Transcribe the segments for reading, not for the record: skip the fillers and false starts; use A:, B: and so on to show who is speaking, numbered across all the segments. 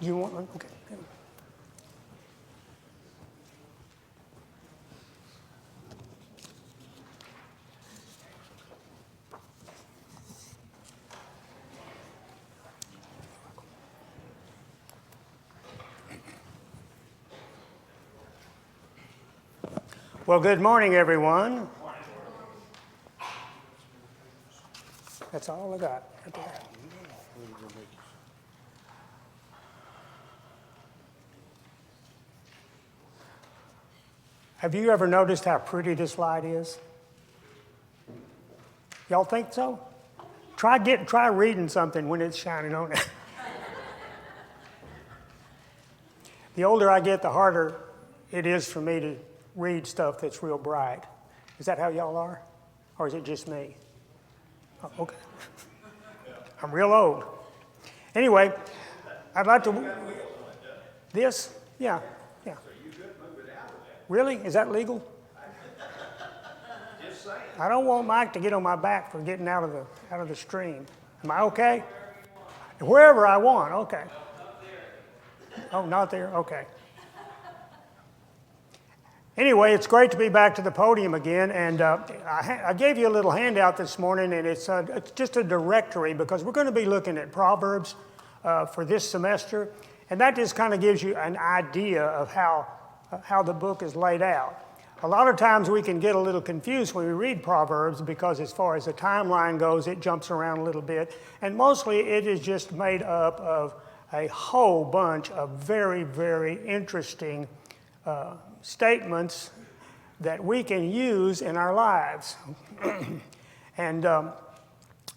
A: You want one? Okay. Well, good morning, everyone. That's all I got right there. Have you ever noticed how pretty this light is? Y'all think so? Try reading something when it's shining on it. The older I get, the harder it is for me to read stuff that's real bright. Is that how y'all are? Or is it just me? Oh, okay. I'm real old. Anyway, I'd like to... This? Yeah. Yeah. Really? Is that legal?
B: Just saying.
A: I don't want Mike to get on my back for getting out of the stream. Am I okay? Wherever I want. Okay. Oh, not there? Okay. Anyway, it's great to be back to the podium again, and I gave you a little handout this morning, and it's just a directory because we're going to be looking at Proverbs for this semester, and that just kind of gives you an idea of how the book is laid out. A lot of times we can get a little confused when we read Proverbs because as far as the timeline goes, it jumps around a little bit, and mostly it is just made up of a whole bunch of very, very interesting statements that we can use in our lives. And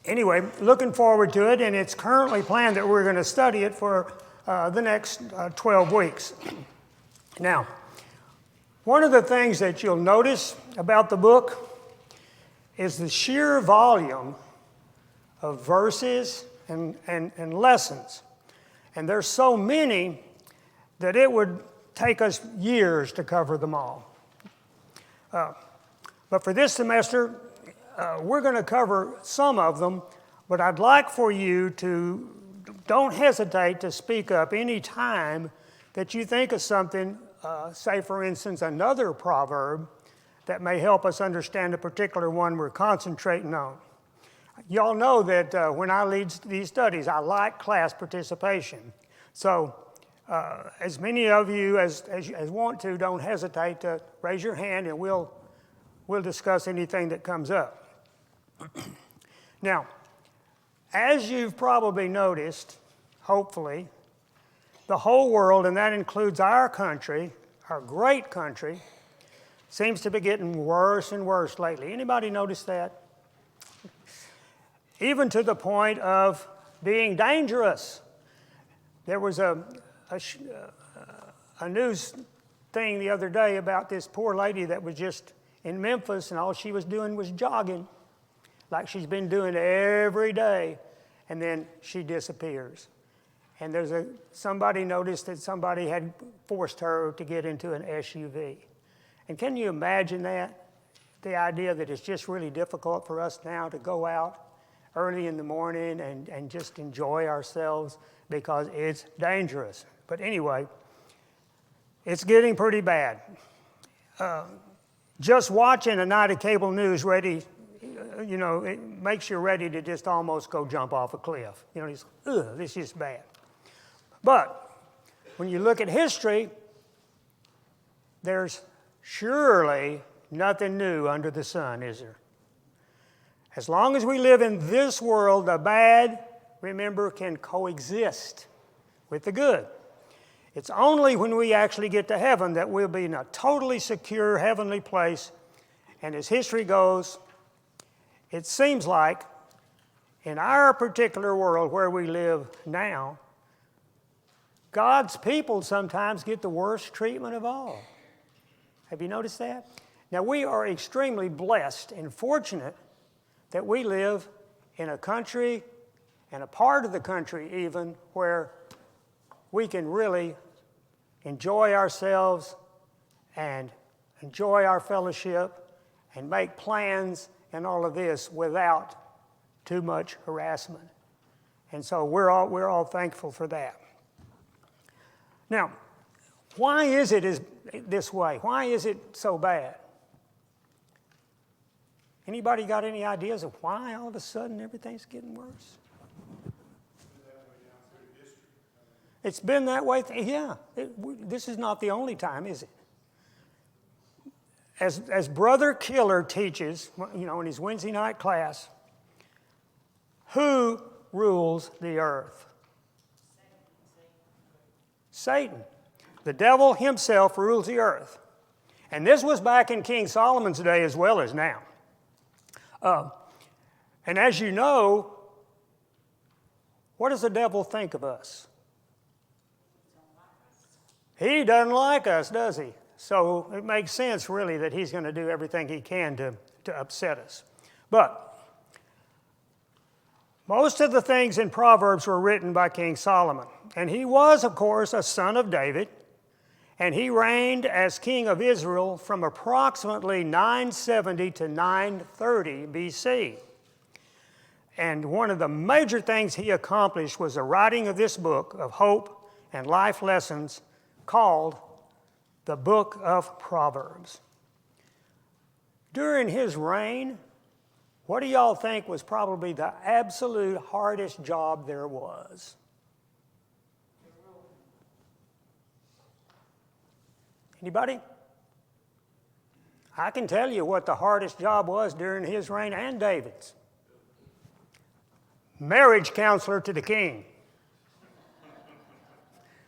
A: anyway, looking forward to it, and it's currently planned that we're going to study it for the next 12 weeks. Now, one of the things that you'll notice about the book is the sheer volume of verses and lessons. And there's so many that it would take us years to cover them all. But for this semester, we're going to cover some of them, but I'd like for you to don't hesitate to speak up any time that you think of something, say for instance another proverb that may help us understand a particular one we're concentrating on. Y'all know that when I lead these studies, I like class participation. So as many of you as want to, don't hesitate to raise your hand and we'll discuss anything that comes up. Now, as you've probably noticed, hopefully, the whole world, and that includes our country, our great country, seems to be getting worse and worse lately. Anybody notice that? Even to the point of being dangerous. There was a news thing the other day about this poor lady that was just in Memphis and all she was doing was jogging like she's been doing every day, and then she disappears. And somebody noticed that somebody had forced her to get into an SUV. And can you imagine that? The idea that it's just really difficult for us now to go out early in the morning and just enjoy ourselves because it's dangerous. But anyway, it's getting pretty bad. Just watching a night of cable news it makes you ready to just almost go jump off a cliff. This is bad. But when you look at history, there's surely nothing new under the sun, is there? As long as we live in this world, the bad, remember, can coexist with the good. It's only when we actually get to heaven that we'll be in a totally secure heavenly place. And as history goes, it seems like in our particular world where we live now, God's people sometimes get the worst treatment of all. Have you noticed that? Now, we are extremely blessed and fortunate that we live in a country, and a part of the country even, where we can really enjoy ourselves and enjoy our fellowship and make plans and all of this without too much harassment. And so we're all thankful for that. Now, why is it this way? Why is it so bad? Anybody got any ideas of why all of a sudden everything's getting worse? It's been that way. Yeah, this is not the only time, is it? As Brother Killer teaches, in his Wednesday night class, who rules the earth? Satan. The devil himself rules the earth. And this was back in King Solomon's day as well as now. And as you know, what does the devil think of us? He doesn't like us, does he? So it makes sense, really, that he's going to do everything he can to upset us. But most of the things in Proverbs were written by King Solomon. And he was, of course, a son of David. And he reigned as king of Israel from approximately 970 to 930 BC. And one of the major things he accomplished was the writing of this book of hope and life lessons called the Book of Proverbs. During his reign, what do y'all think was probably the absolute hardest job there was? Anybody? I can tell you what the hardest job was during his reign and David's. Marriage counselor to the king.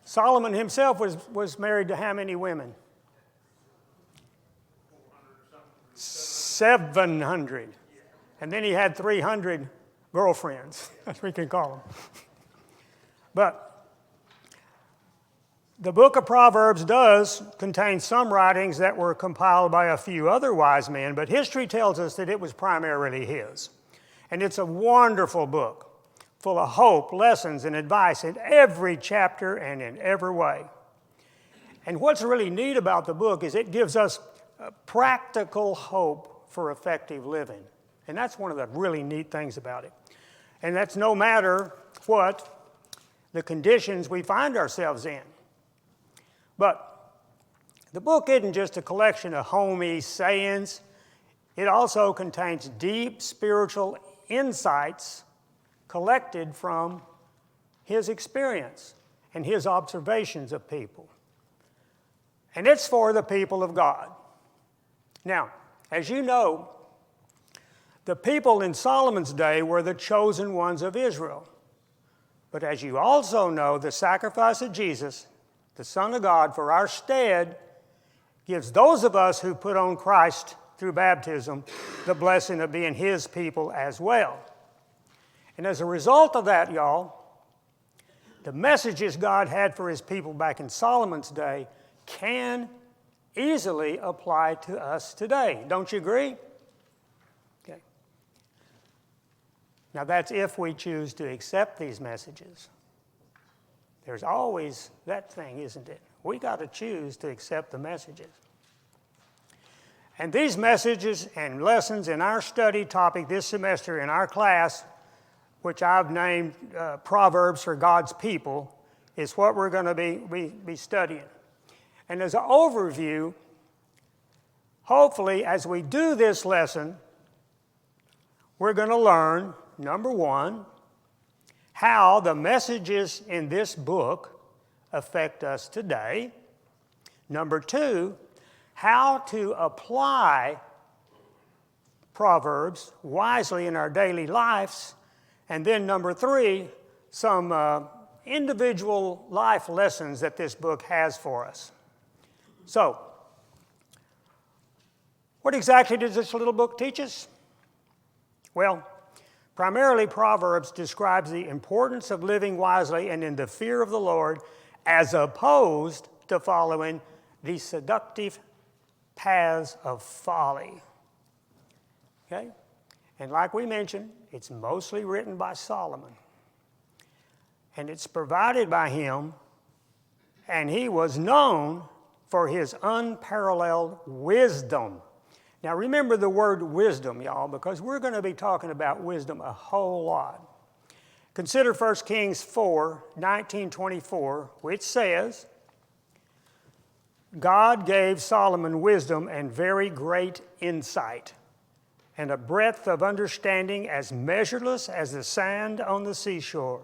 A: Solomon himself was married to how many women? 700. And then he had 300 girlfriends, as we can call them. But the book of Proverbs does contain some writings that were compiled by a few other wise men, but history tells us that it was primarily his. And it's a wonderful book, full of hope, lessons, and advice in every chapter and in every way. And what's really neat about the book is it gives us practical hope for effective living. And that's one of the really neat things about it. And that's no matter what the conditions we find ourselves in. But the book isn't just a collection of homey sayings. It also contains deep spiritual insights collected from his experience and his observations of people. And it's for the people of God. Now, as you know, the people in Solomon's day were the chosen ones of Israel. But as you also know, the sacrifice of Jesus, the Son of God, for our stead, gives those of us who put on Christ through baptism the blessing of being his people as well. And as a result of that, y'all, the messages God had for his people back in Solomon's day can easily apply to us today. Don't you agree? Okay. Now that's if we choose to accept these messages. There's always that thing, isn't it? We got to choose to accept the messages. And these messages and lessons in our study topic this semester in our class, which I've named Proverbs for God's People, is what we're going to be studying. And as an overview, hopefully as we do this lesson, we're going to learn, number one, how the messages in this book affect us today. Number two, how to apply Proverbs wisely in our daily lives. And then number three, some individual life lessons that this book has for us. So, what exactly does this little book teach us? Well, primarily Proverbs describes the importance of living wisely and in the fear of the Lord as opposed to following the seductive paths of folly. Okay? And like we mentioned, it's mostly written by Solomon. And it's provided by him, and he was known for his unparalleled wisdom. Now remember the word wisdom, y'all, because we're going to be talking about wisdom a whole lot. Consider 1 Kings 4, 19-24, which says, God gave Solomon wisdom and very great insight, and a breadth of understanding as measureless as the sand on the seashore.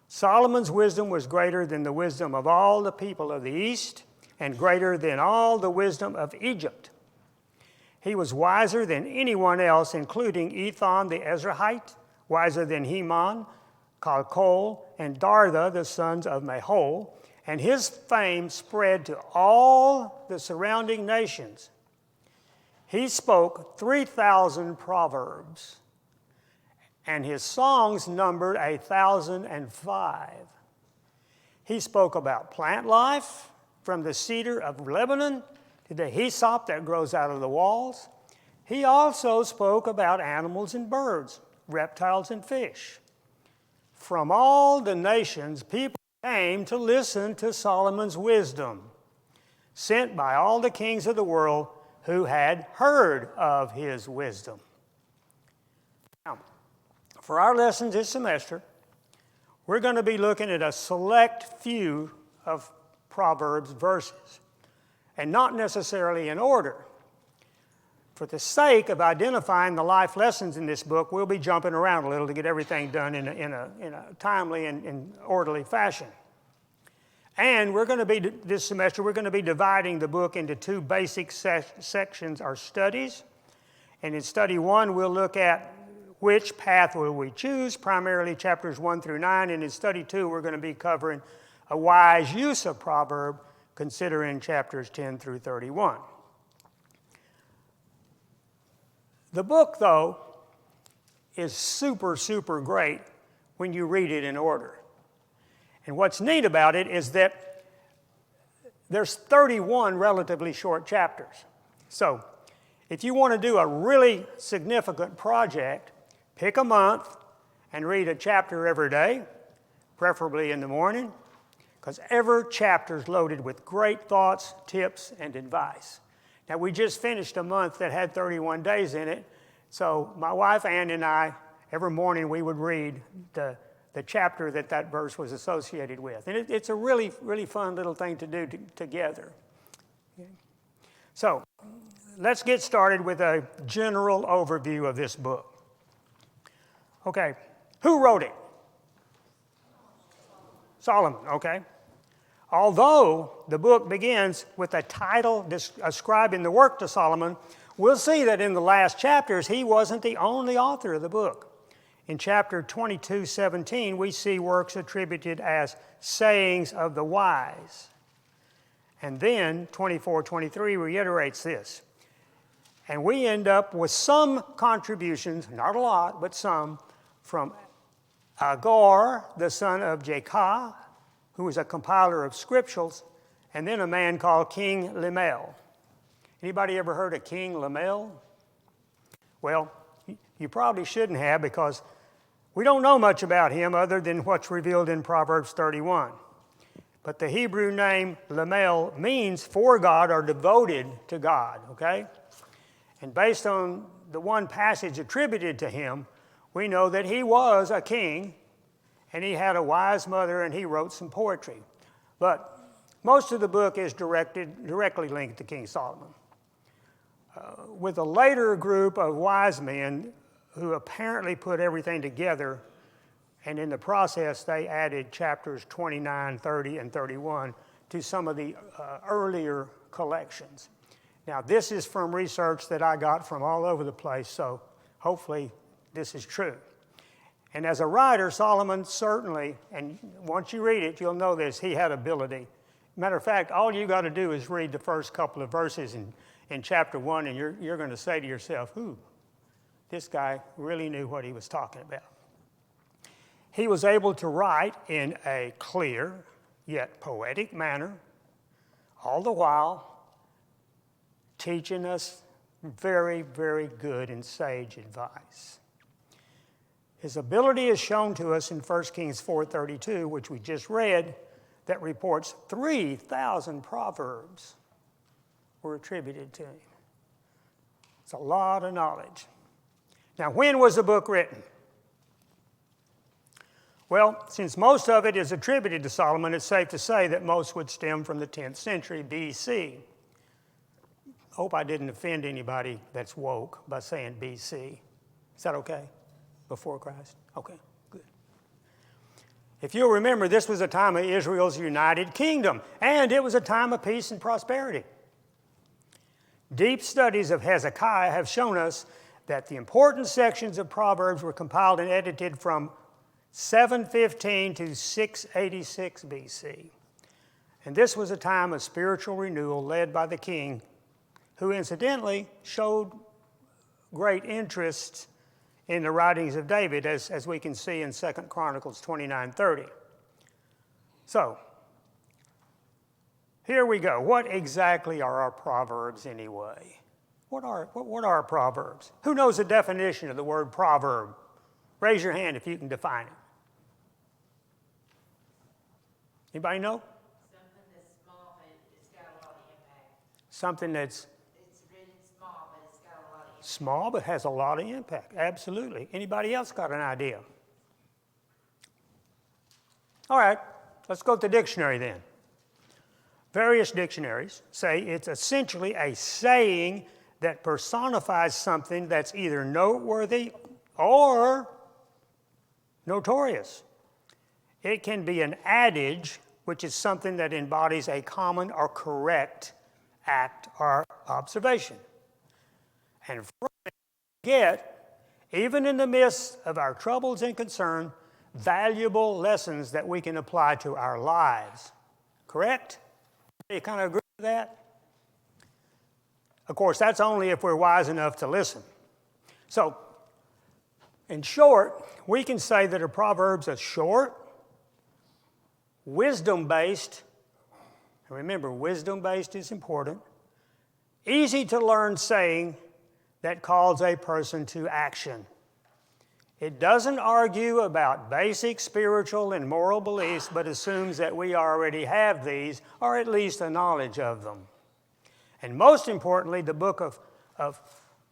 A: Solomon's wisdom was greater than the wisdom of all the people of the East, and greater than all the wisdom of Egypt. He was wiser than anyone else, including Ethan the Ezrahite, wiser than Heman, Calcol, and Darda, the sons of Mahol, and his fame spread to all the surrounding nations. He spoke 3,000 proverbs, and his songs numbered 1,005. He spoke about plant life, from the cedar of Lebanon to the hyssop that grows out of the walls. He also spoke about animals and birds, reptiles and fish. From all the nations, people came to listen to Solomon's wisdom, sent by all the kings of the world who had heard of his wisdom. Now, for our lessons this semester, we're going to be looking at a select few of Proverbs verses, and not necessarily in order. For the sake of identifying the life lessons in this book, we'll be jumping around a little to get everything done in a timely and orderly fashion. And this semester, we're going to be dividing the book into two basic sections, our studies. And in study 1, we'll look at which path will we choose, primarily chapters 1 through 9. And in study 2, we're going to be covering a wise use of proverb, considering chapters 10 through 31. The book, though, is super, super great when you read it in order. And what's neat about it is that there's 31 relatively short chapters. So if you want to do a really significant project, pick a month and read a chapter every day, preferably in the morning, because every chapter is loaded with great thoughts, tips, and advice. Now, we just finished a month that had 31 days in it, so my wife Ann and I, every morning we would read the chapter that verse was associated with. And it's a really, really fun little thing to do together. Okay. So, let's get started with a general overview of this book. Okay, who wrote it? Solomon, okay. Although the book begins with a title ascribing the work to Solomon, we'll see that in the last chapters, he wasn't the only author of the book. In chapter 22:17, we see works attributed as sayings of the wise. And then 24:23 reiterates this. And we end up with some contributions, not a lot, but some, from Agur, the son of Jakeh, who was a compiler of scriptures, and then a man called King Lemuel. Anybody ever heard of King Lemuel? Well, you probably shouldn't have, because we don't know much about him other than what's revealed in Proverbs 31. But the Hebrew name Lemuel means for God or devoted to God, okay? And based on the one passage attributed to him, we know that he was a king, and he had a wise mother, and he wrote some poetry. But most of the book is directly linked to King Solomon. With a later group of wise men who apparently put everything together, and in the process they added chapters 29, 30, and 31 to some of the earlier collections. Now, this is from research that I got from all over the place, so hopefully this is true. And as a writer, Solomon certainly, and once you read it, you'll know this, he had ability. Matter of fact, all you got to do is read the first couple of verses in chapter 1, and you're going to say to yourself, ooh, this guy really knew what he was talking about. He was able to write in a clear yet poetic manner, all the while teaching us very, very good and sage advice. His ability is shown to us in 1 Kings 4:32, which we just read, that reports 3,000 proverbs were attributed to him. It's a lot of knowledge. Now, when was the book written? Well, since most of it is attributed to Solomon, it's safe to say that most would stem from the 10th century BC. Hope I didn't offend anybody that's woke by saying BC. Is that okay? Before Christ? Okay, good. If you'll remember, this was a time of Israel's united kingdom, and it was a time of peace and prosperity. Deep studies of Hezekiah have shown us that the important sections of Proverbs were compiled and edited from 715 to 686 BC. And this was a time of spiritual renewal led by the king, who incidentally showed great interest in the writings of David, as we can see in 2 Chronicles 29:30. So, here we go. What exactly are our Proverbs anyway? What are Proverbs? Who knows the definition of the word proverb? Raise your hand if you can define it. Anybody know?
B: Something that's small, but it's got a lot of impact.
A: Something that's
B: It's really small, but it's got a lot of impact.
A: small but has a lot of impact. Absolutely. Anybody else got an idea? All right, let's go to the dictionary then. Various dictionaries say it's essentially a saying that personifies something that's either noteworthy or notorious. It can be an adage, which is something that embodies a common or correct act or observation. And from it, we get, even in the midst of our troubles and concern, valuable lessons that we can apply to our lives. Correct? You kind of agree with that? Of course, that's only if we're wise enough to listen. So, in short, we can say that a proverb's a short, wisdom-based, and remember, wisdom-based is important, easy to learn saying that calls a person to action. It doesn't argue about basic spiritual and moral beliefs, but assumes that we already have these, or at least a knowledge of them. And most importantly, the book of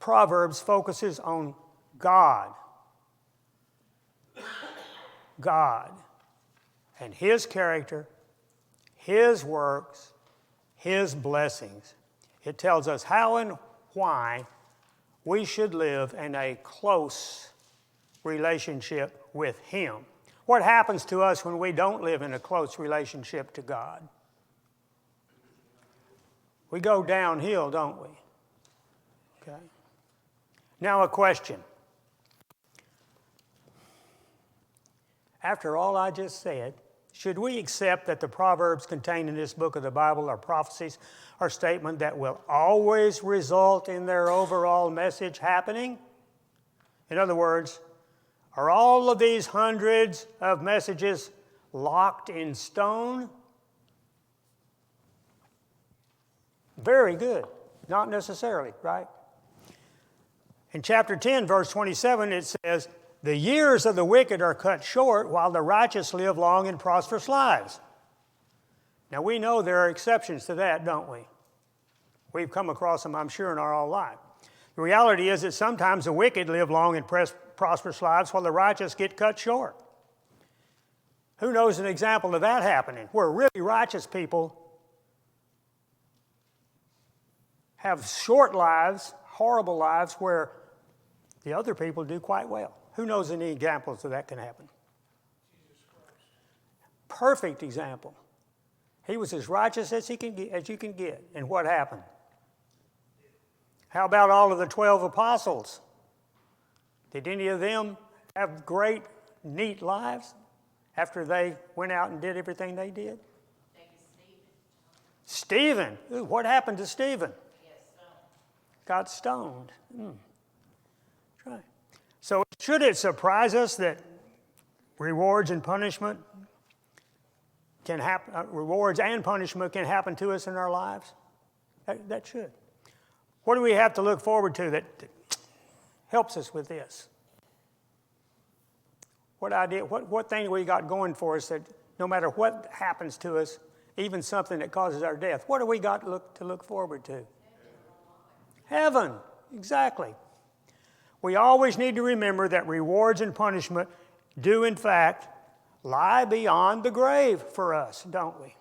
A: Proverbs focuses on God. God and His character, His works, His blessings. It tells us how and why we should live in a close relationship with Him. What happens to us when we don't live in a close relationship to God? We go downhill, don't we? Okay. Now a question. After all I just said, should we accept that the Proverbs contained in this book of the Bible are prophecies or statements that will always result in their overall message happening? In other words, are all of these hundreds of messages locked in stone? Very good. Not necessarily, right? In chapter 10, verse 27, it says, "The years of the wicked are cut short, while the righteous live long and prosperous lives." Now, we know there are exceptions to that, don't we? We've come across them, I'm sure, in our whole life. The reality is that sometimes the wicked live long and prosperous lives while the righteous get cut short. Who knows an example of that happening, where really righteous people have short lives, horrible lives, where the other people do quite well? Who knows any examples of that can happen? Perfect example. He was as righteous as you can get. And what happened? How about all of the 12 apostles? Did any of them have great, neat lives after they went out and did everything they did? Stephen. Ooh, what happened to Stephen? Got stoned. That's right. So should it surprise us that rewards and punishment can happen? Rewards and punishment can happen to us in our lives? That should. What do we have to look forward to that helps us with this? What thing we got going for us that no matter what happens to us, even something that causes our death, what do we got to look forward to? Heaven, exactly. We always need to remember that rewards and punishment do, in fact, lie beyond the grave for us, don't we?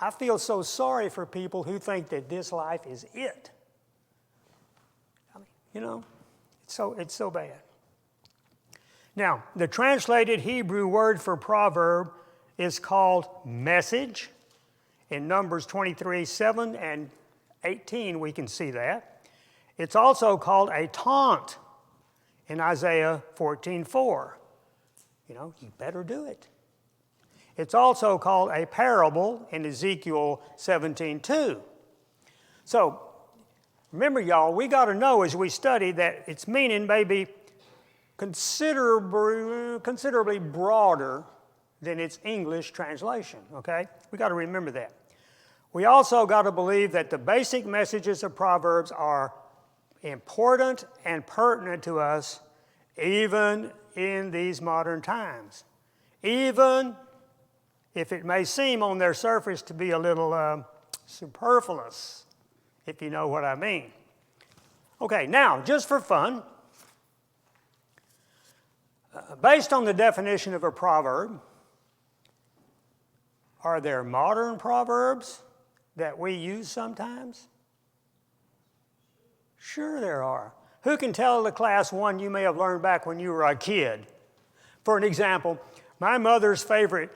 A: I feel so sorry for people who think that this life is it. I mean, it's so bad. Now, the translated Hebrew word for proverb is called message. In Numbers 23, 7 and 18, we can see that. It's also called a taunt in Isaiah 14:4. You better do it. It's also called a parable in Ezekiel 17:2. So, remember, y'all, we got to know as we study that its meaning may be considerably broader than its English translation, okay? We got to remember that. We also got to believe that the basic messages of Proverbs are important and pertinent to us even in these modern times, even if it may seem on their surface to be a little superfluous, if you know what I mean. Okay, now, just for fun, based on the definition of a proverb, are there modern proverbs that we use sometimes? Sure there are. Who can tell the class one you may have learned back when you were a kid? For an example, my mother's favorite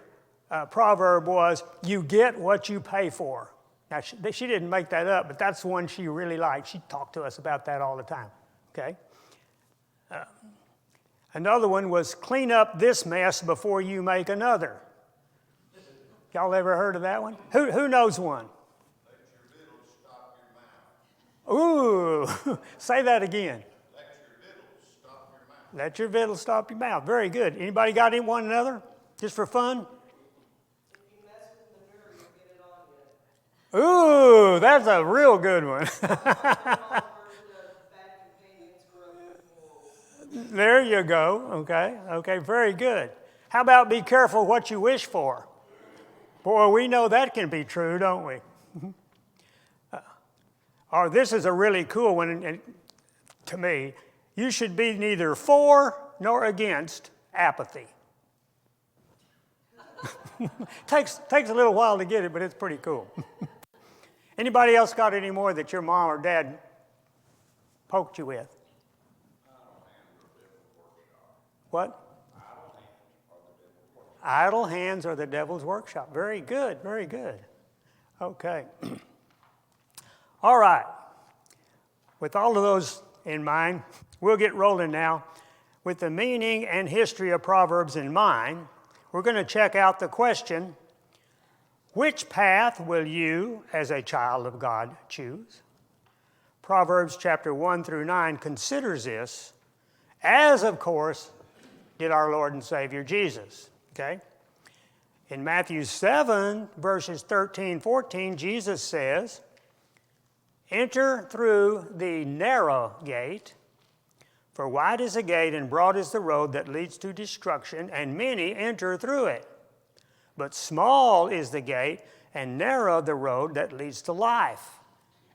A: proverb was, "You get what you pay for." Now, she didn't make that up, but that's one she really liked. She talked to us about that all the time, okay? Another one was, "Clean up this mess before you make another." Y'all ever heard of that one? Who knows one?
C: Let your victuals stop your mouth.
A: Ooh, say that again.
C: Let your victuals stop your mouth.
A: Let your victuals stop your mouth. Very good. Anybody got one another? Just for fun?
B: If you mess with manure, you'll get it on you.
A: Ooh, that's a real good one. There you go. Okay, very good. How about be careful what you wish for? Boy, we know that can be true, don't we? Or this is a really cool one and to me. You should be neither for nor against apathy. Takes a little while to get it, but it's pretty cool. Anybody else got any more that your mom or dad poked you with? What? Idle hands are the devil's workshop. Very good, very good. Okay. All right. With all of those in mind, we'll get rolling now. With the meaning and history of Proverbs in mind, we're going to check out the question, which path will you, as a child of God, choose? Proverbs chapter 1 through 9 considers this, as, of course, did our Lord and Savior Jesus. Okay? In Matthew 7, verses 13, 14, Jesus says, "Enter through the narrow gate, for wide is the gate and broad is the road that leads to destruction, and many enter through it. But small is the gate and narrow the road that leads to life,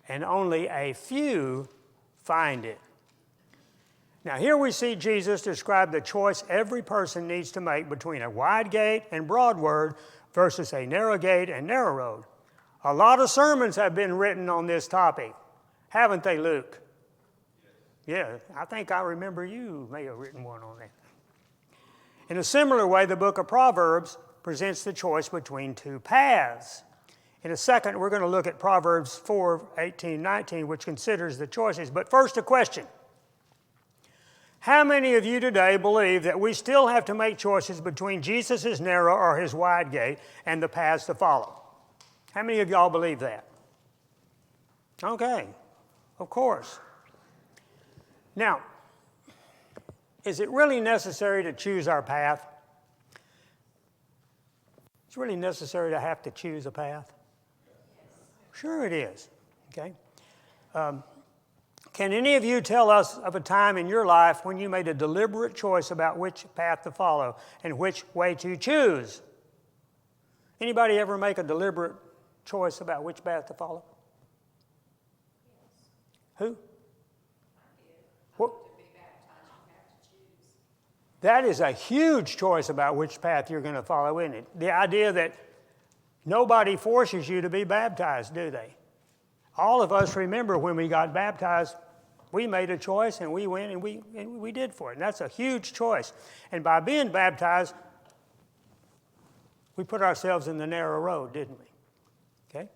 A: and only a few find it." Now here we see Jesus describe the choice every person needs to make between a wide gate and broad road versus a narrow gate and narrow road. A lot of sermons have been written on this topic, haven't they, Luke? Yeah, I think I remember you may have written one on that. In a similar way, the book of Proverbs presents the choice between two paths. In a second, we're going to look at Proverbs 4, 18, 19, which considers the choices. But first, a question. How many of you today believe that we still have to make choices between Jesus' narrow or his wide gate and the paths to follow? How many of y'all believe that? Okay, of course. Now, is it really necessary to choose our path? It's really necessary to have to choose a path? Sure it is, okay? Can any of you tell us of a time in your life when you made a deliberate choice about which path to follow and which way to choose? Anybody ever make a deliberate choice about which path to follow? Yes. Who? What?
B: To be baptized, you have to choose.
A: That is a huge choice about which path you're going to follow in it. The idea that nobody forces you to be baptized, do they? All of us remember when we got baptized, we made a choice and we went and we did for it. And that's a huge choice. And by being baptized, we put ourselves in the narrow road, didn't we? Okay?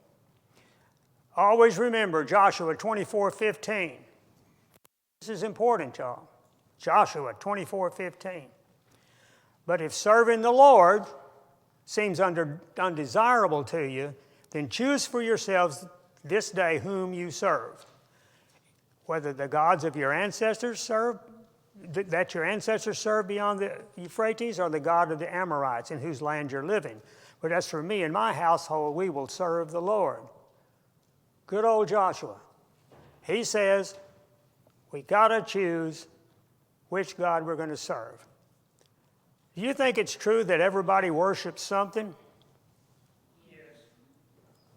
A: Always remember Joshua 24:15. This is important, y'all. Joshua 24:15. But if serving the Lord seems undesirable to you, then choose for yourselves this day whom you serve. Whether the gods of your ancestors serve, that your ancestors served beyond the Euphrates, or the God of the Amorites in whose land you're living. But as for me and my household, we will serve the Lord. Good old Joshua. He says, we got to choose which God we're going to serve. Do you think it's true that everybody worships something?
B: Yes.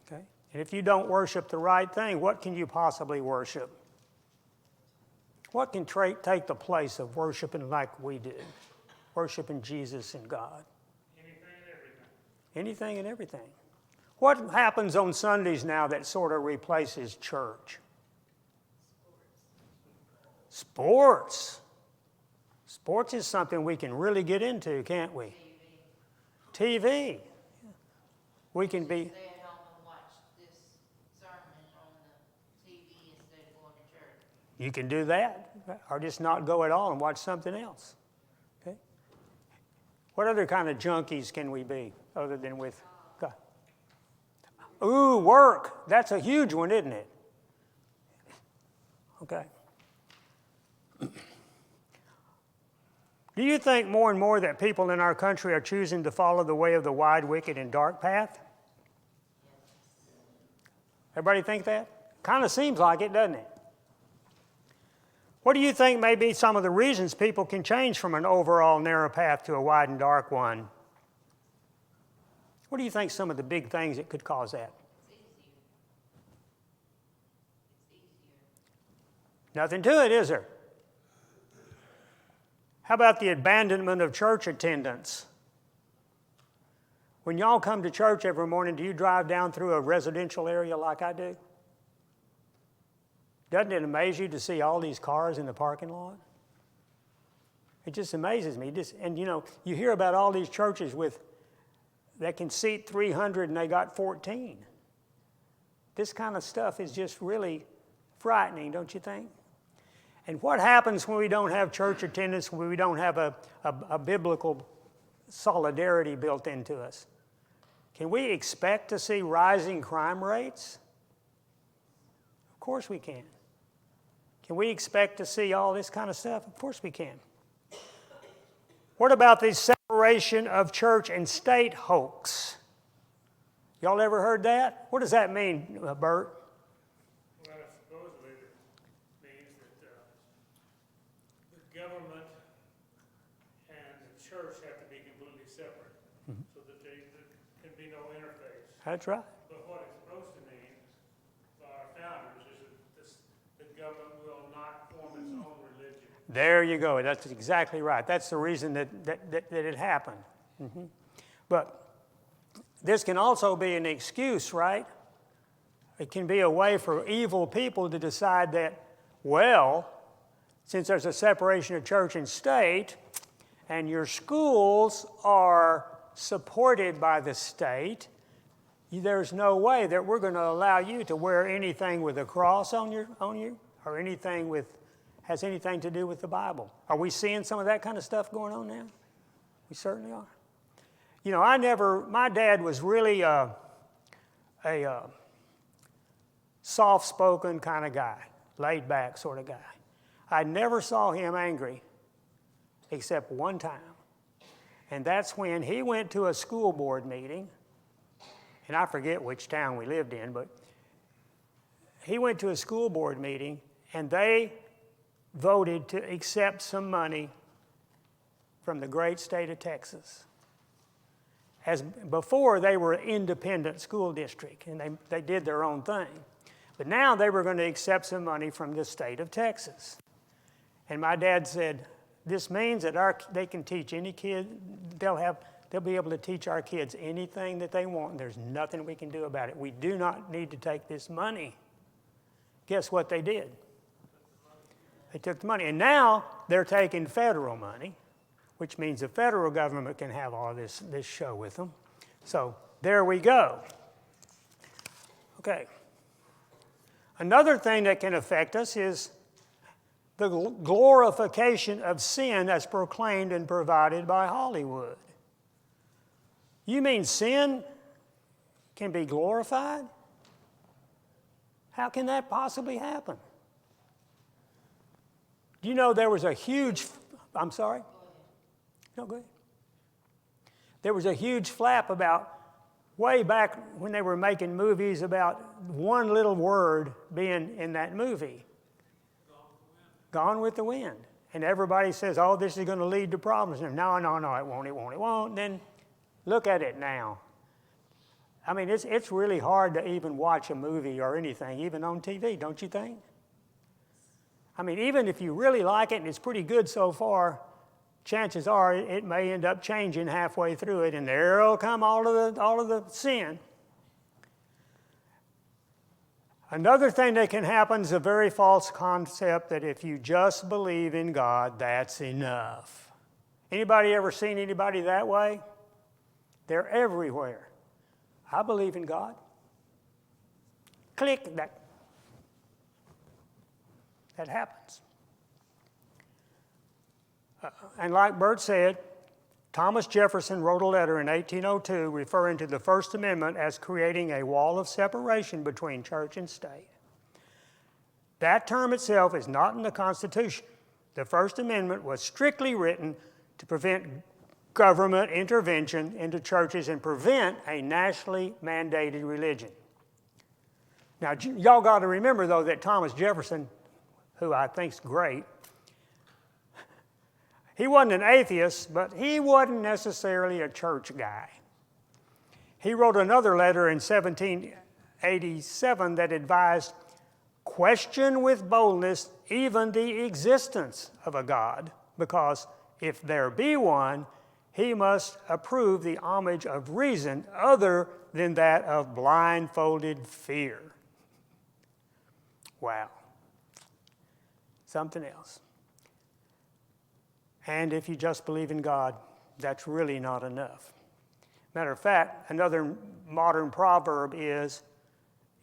A: Okay. And if you don't worship the right thing, what can you possibly worship? What can take the place of worshiping like we did? Worshiping Jesus and God.
B: Anything and everything.
A: Anything and everything. What happens on Sundays now that sort of replaces church? Sports. Sports is something we can really get into, can't we? TV. We can be...
D: Stay at home and watch this sermon on the TV instead of going to church.
A: You can do that, or just not go at all and watch something else. Okay? What other kind of junkies can we be other than with God? Ooh, work. That's a huge one, isn't it? Okay. Do you think more and more that people in our country are choosing to follow the way of the wide, wicked, and dark path? Everybody think that? Kind of seems like it, doesn't it? What do you think may be some of the reasons people can change from an overall narrow path to a wide and dark one? What do you think some of the big things that could cause that?
D: It's easier.
A: Nothing to it, is there? How about the abandonment of church attendance? When y'all come to church every morning, do you drive down through a residential area like I do? Doesn't it amaze you to see all these cars in the parking lot? It just amazes me. And you know, you hear about all these churches that can seat 300 and they got 14. This kind of stuff is just really frightening, don't you think? And what happens when we don't have church attendance, when we don't have a biblical solidarity built into us? Can we expect to see rising crime rates? Of course we can. Can we expect to see all this kind of stuff? Of course we can. What about the separation of church and state hoax? Y'all ever heard that? What does that mean, Bert?
E: Well, supposedly it means that the government and the church have to be completely separate, so that there can be no interface.
A: That's right.
E: But what it's supposed to mean by our founders is that the government will not form its own religion.
A: There you go. That's exactly right. That's the reason that it happened. But this can also be an excuse, right? It can be a way for evil people to decide that, well, since there's a separation of church and state, and your schools are supported by the state, there's no way that we're going to allow you to wear anything with a cross on you, or anything has anything to do with the Bible. Are we seeing some of that kind of stuff going on now? We certainly are. You know, my dad was really a soft-spoken kind of guy, laid-back sort of guy. I never saw him angry except one time. And that's when he went to a school board meeting, and I forget which town we lived in, but he went to a school board meeting, and they voted to accept some money from the great state of Texas. As before, they were an independent school district, and they did their own thing. But now they were going to accept some money from the state of Texas. And my dad said, this means that they can teach any kid, they'll be able to teach our kids anything that they want, and there's nothing we can do about it. We do not need to take this money. Guess what they did? They took the money, and now they're taking federal money, which means the federal government can have all this show with them. So there we go. Okay. Another thing that can affect us is the glorification of sin as proclaimed and provided by Hollywood. You mean sin can be glorified? How can that possibly happen? Do you know there was a huge, I'm sorry? No, go ahead. There was a huge flap about way back when they were making movies about one little word being in that movie. Gone with the wind. And everybody says, oh, this is going to lead to problems. And no, it won't. Then look at it now. I mean, it's really hard to even watch a movie or anything, even on TV, don't you think? I mean, even if you really like it and it's pretty good so far, chances are it may end up changing halfway through it, and there'll come all of the sin. Another thing that can happen is a very false concept that if you just believe in God, that's enough. Anybody ever seen anybody that way? They're everywhere. I believe in God. Click, that happens. And like Bert said, Thomas Jefferson wrote a letter in 1802 referring to the First Amendment as creating a wall of separation between church and state. That term itself is not in the Constitution. The First Amendment was strictly written to prevent government intervention into churches and prevent a nationally mandated religion. Now, y'all got to remember, though, that Thomas Jefferson, who I think's great, he wasn't an atheist, but he wasn't necessarily a church guy. He wrote another letter in 1787 that advised, question with boldness even the existence of a God, because if there be one, he must approve the homage of reason other than that of blindfolded fear. Wow. Something else. And if you just believe in God, that's really not enough. Matter of fact, another modern proverb is,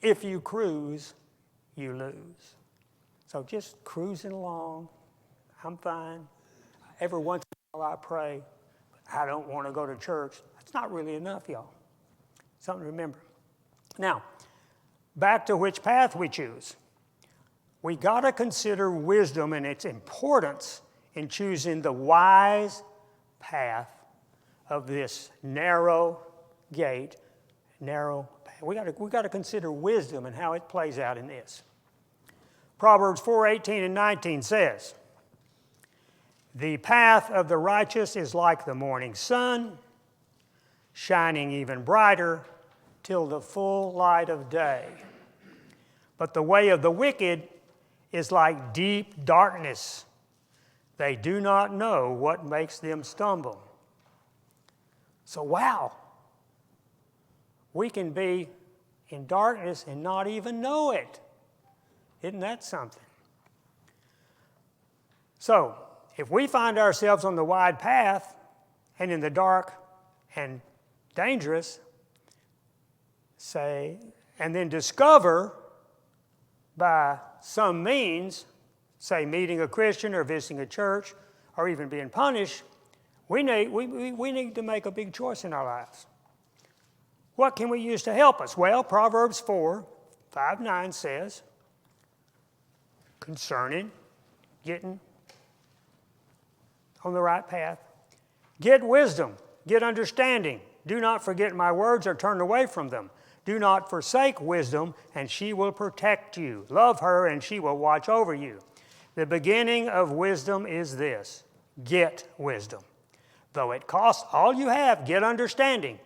A: if you cruise, you lose. So just cruising along, I'm fine. Every once in a while I pray, but I don't want to go to church. That's not really enough, y'all. Something to remember. Now, back to which path we choose. We got to consider wisdom and its importance in choosing the wise path of this narrow gate, narrow path. We got to consider wisdom and how it plays out in this. Proverbs 4:18 and 19 says, the path of the righteous is like the morning sun, shining even brighter till the full light of day. But the way of the wicked is like deep darkness. They do not know what makes them stumble. So, wow. We can be in darkness and not even know it. Isn't that something? So, if we find ourselves on the wide path and in the dark and dangerous, and then discover by some means, say meeting a Christian or visiting a church or even being punished, we need to make a big choice in our lives. What can we use to help us? Well, Proverbs 4:5-9 says, concerning getting on the right path, get wisdom, get understanding. Do not forget my words or turn away from them. Do not forsake wisdom, and she will protect you. Love her, and she will watch over you. The beginning of wisdom is this: get wisdom. Though it costs all you have, get understanding.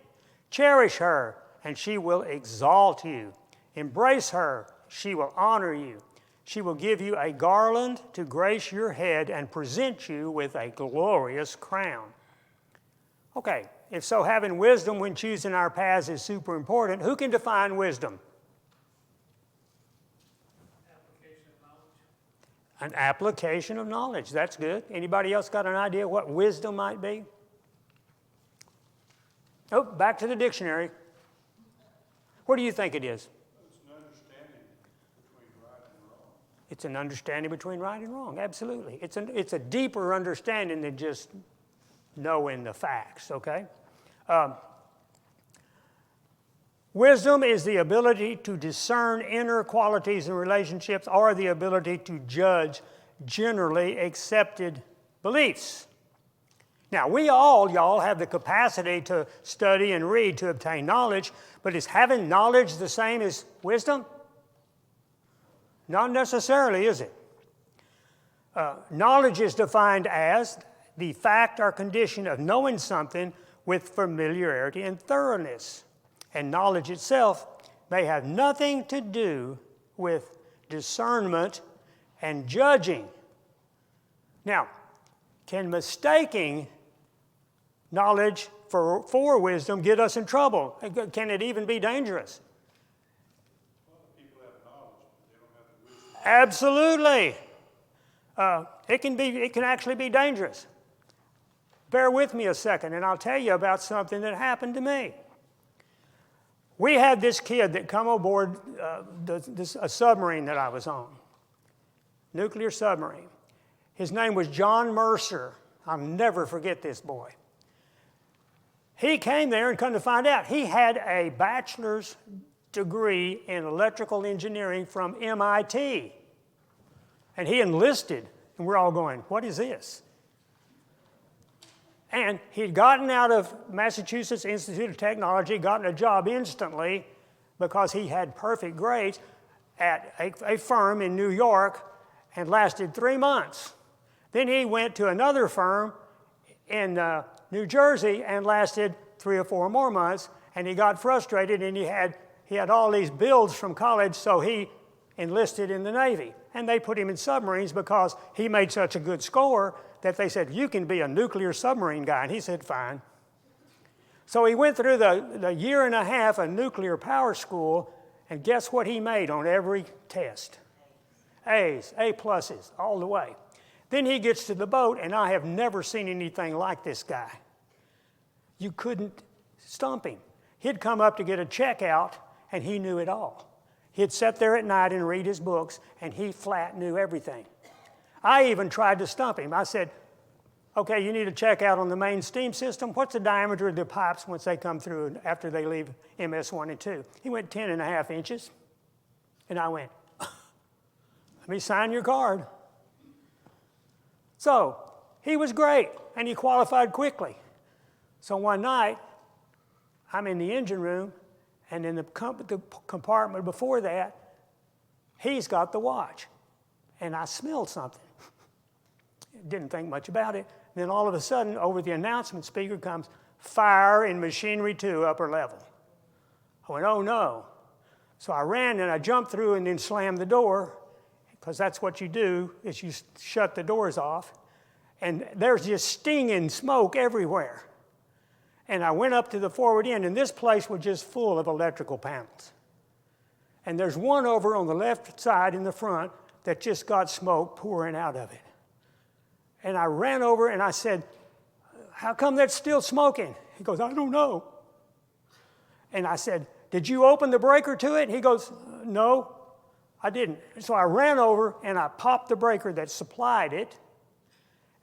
A: Cherish her, and she will exalt you. Embrace her, she will honor you. She will give you a garland to grace your head and present you with a glorious crown. Okay, if so, having wisdom when choosing our paths is super important. Who can define wisdom?
E: Application of knowledge.
A: An application of knowledge. That's good. Anybody else got an idea what wisdom might be? Oh, back to the dictionary. What do you think it is?
C: It's an understanding between right and wrong.
A: It's an understanding between right and wrong, absolutely. It's a deeper understanding than just knowing the facts, okay? Wisdom is the ability to discern inner qualities in relationships or the ability to judge generally accepted beliefs. Now, we all, y'all, have the capacity to study and read to obtain knowledge, but is having knowledge the same as wisdom? Not necessarily, is it? Knowledge is defined as the fact or condition of knowing something with familiarity and thoroughness. And knowledge itself may have nothing to do with discernment and judging. Now, can mistaking knowledge for wisdom get us in trouble? Can it even be dangerous?
C: People have knowledge, but they don't have the wisdom.
A: Absolutely. It can actually be dangerous. Bear with me a second, and I'll tell you about something that happened to me. We had this kid that come aboard a submarine that I was on, nuclear submarine. His name was John Mercer. I'll never forget this boy. He came there and come to find out he had a bachelor's degree in electrical engineering from MIT. And he enlisted, and we're all going, what is this? And he'd gotten out of Massachusetts Institute of Technology, gotten a job instantly because he had perfect grades at a firm in New York and lasted 3 months. Then he went to another firm in New Jersey and lasted 3 or 4 more months, and he got frustrated, and he had all these bills from college, so he enlisted in the Navy. And they put him in submarines because he made such a good score that they said, you can be a nuclear submarine guy. And he said, fine. So he went through the year and a half of nuclear power school, and guess what he made on every test? A's, A pluses, all the way. Then he gets to the boat, and I have never seen anything like this guy. You couldn't stump him. He'd come up to get a check out, and he knew it all. He'd sit there at night and read his books, and he flat knew everything. I even tried to stump him. I said, okay, you need a check out on the main steam system. What's the diameter of the pipes once they come through after they leave MS1 and 2? He went 10.5 inches. And I went, let me sign your card. So he was great, and he qualified quickly. So one night, I'm in the engine room, and in the compartment before that, he's got the watch. And I smelled something. Didn't think much about it. Then all of a sudden, over the announcement speaker comes, fire in machinery 2, upper level. I went, oh no. So I ran and I jumped through and then slammed the door, because that's what you do, is you shut the doors off. And there's just stinging smoke everywhere. And I went up to the forward end, and this place was just full of electrical panels. And there's one over on the left side in the front that just got smoke pouring out of it. And I ran over and I said, how come that's still smoking? He goes, I don't know. And I said, did you open the breaker to it? And he goes, no, I didn't. So I ran over and I popped the breaker that supplied it,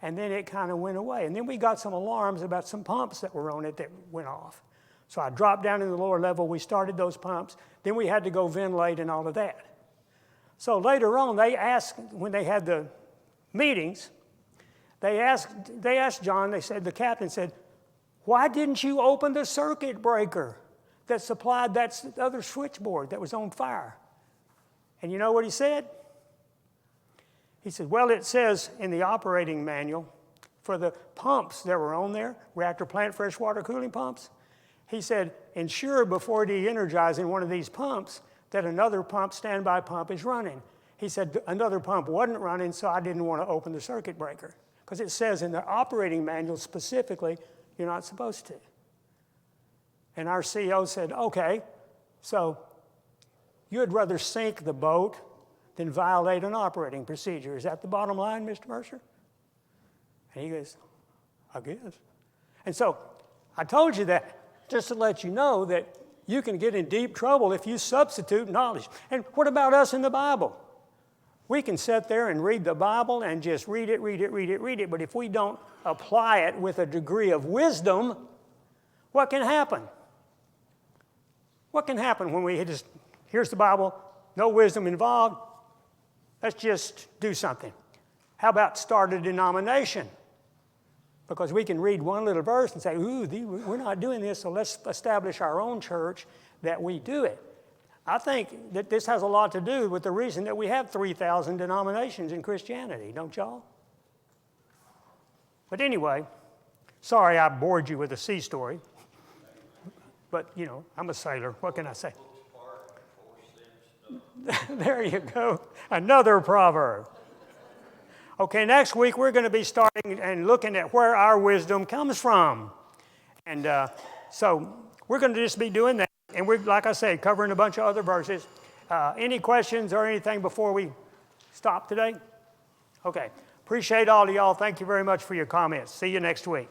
A: and then it kind of went away. And then we got some alarms about some pumps that were on it that went off. So I dropped down to the lower level, we started those pumps, then we had to go ventilate and all of that. So later on, they asked, when they had the meetings, they asked John, the captain said, why didn't you open the circuit breaker that supplied that other switchboard that was on fire? And you know what he said? He said, well, it says in the operating manual for the pumps that were on there, reactor plant freshwater cooling pumps, he said, ensure before de-energizing one of these pumps that another pump, standby pump, is running. He said another pump wasn't running, so I didn't want to open the circuit breaker. Because it says in the operating manual specifically, you're not supposed to. And our CEO said, okay, so you'd rather sink the boat than violate an operating procedure. Is that the bottom line, Mr. Mercer? And he goes, I guess. And so I told you that just to let you know that you can get in deep trouble if you substitute knowledge. And what about us in the Bible? We can sit there and read the Bible and just read it, but if we don't apply it with a degree of wisdom, what can happen? What can happen when we just, here's the Bible, no wisdom involved, let's just do something. How about start a denomination? Because we can read one little verse and say, ooh, we're not doing this, so let's establish our own church that we do it. I think that this has a lot to do with the reason that we have 3,000 denominations in Christianity, don't y'all? But anyway, sorry I bored you with a sea story. But, you know, I'm a sailor. What can I say? There you go. Another proverb. Okay, next week we're going to be starting and looking at where our wisdom comes from. And so we're going to just be doing that. And we're, like I said, covering a bunch of other verses. Any questions or anything before we stop today? Okay. Appreciate all of y'all. Thank you very much for your comments. See you next week.